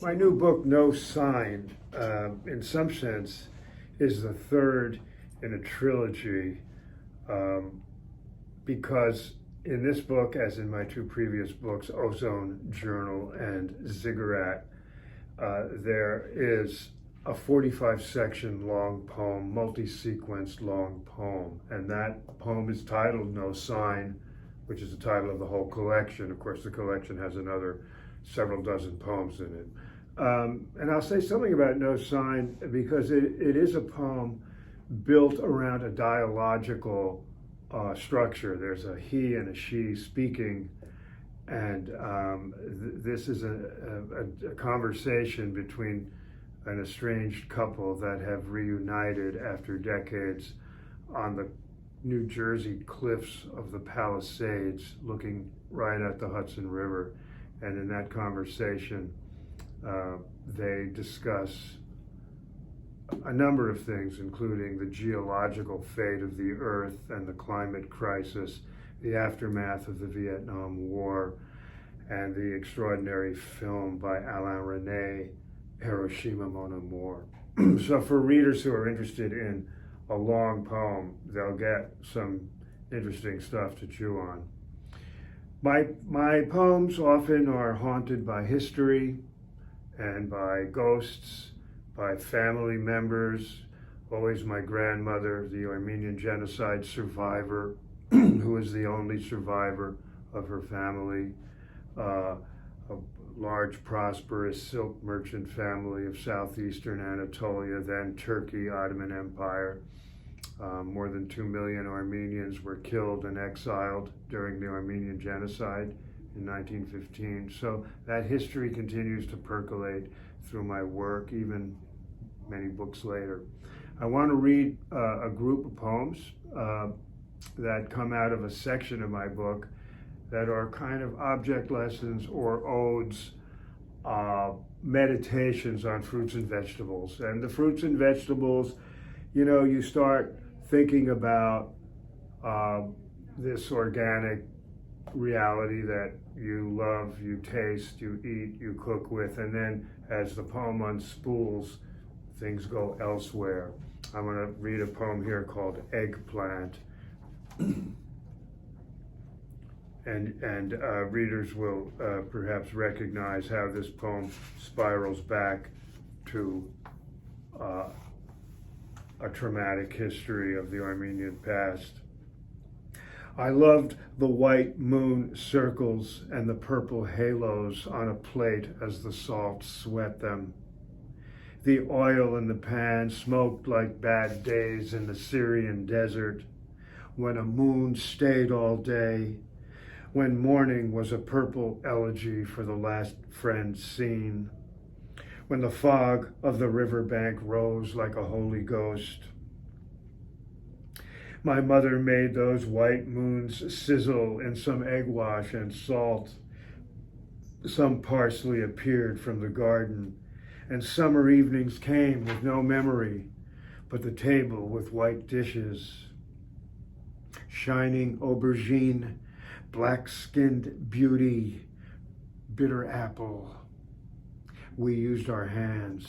My new book, No Sign, in some sense, is the third in a trilogy because in this book, as in my two previous books, Ozone Journal and Ziggurat, there is a 45-section long poem, multi-sequenced long poem, and that poem is titled No Sign, which is the title of the whole collection. Of course, the collection has another several dozen poems in it. And I'll say something about No Sign because it is a poem built around a dialogical structure. There's a he and a she speaking, and this is a conversation between an estranged couple that have reunited after decades on the New Jersey cliffs of the Palisades, looking right at the Hudson River. And in that conversation, they discuss a number of things, including the geological fate of the Earth and the climate crisis, the aftermath of the Vietnam War, and the extraordinary film by Alain Resnais, Hiroshima Mon Amour. So for readers who are interested in a long poem, they'll get some interesting stuff to chew on. My poems often are haunted by history and by ghosts, by family members, always my grandmother, the Armenian genocide survivor, who is the only survivor of her family, a large, prosperous silk merchant family of southeastern Anatolia, then Turkey, Ottoman Empire. More than 2 million Armenians were killed and exiled during the Armenian genocide in 1915. So that history continues to percolate through my work, even many books later. I want to read a group of poems that come out of a section of my book that are kind of object lessons or odes, meditations on fruits and vegetables. And the fruits and vegetables, you start thinking about this organic reality that you love, you taste, you eat, you cook with, and then as the poem unspools, things go elsewhere. I'm going to read a poem here called Eggplant. And readers will perhaps recognize how this poem spirals back to a traumatic history of the Armenian past. I loved the white moon circles and the purple halos on a plate as the salt sweat them. The oil in the pan smoked like bad days in the Syrian desert, when a moon stayed all day, when morning was a purple elegy for the last friend seen, when the fog of the riverbank rose like a holy ghost. My mother made those white moons sizzle in some egg wash and salt. Some parsley appeared from the garden, and summer evenings came with no memory, but the table with white dishes. Shining aubergine, black-skinned beauty, bitter apple. We used our hands.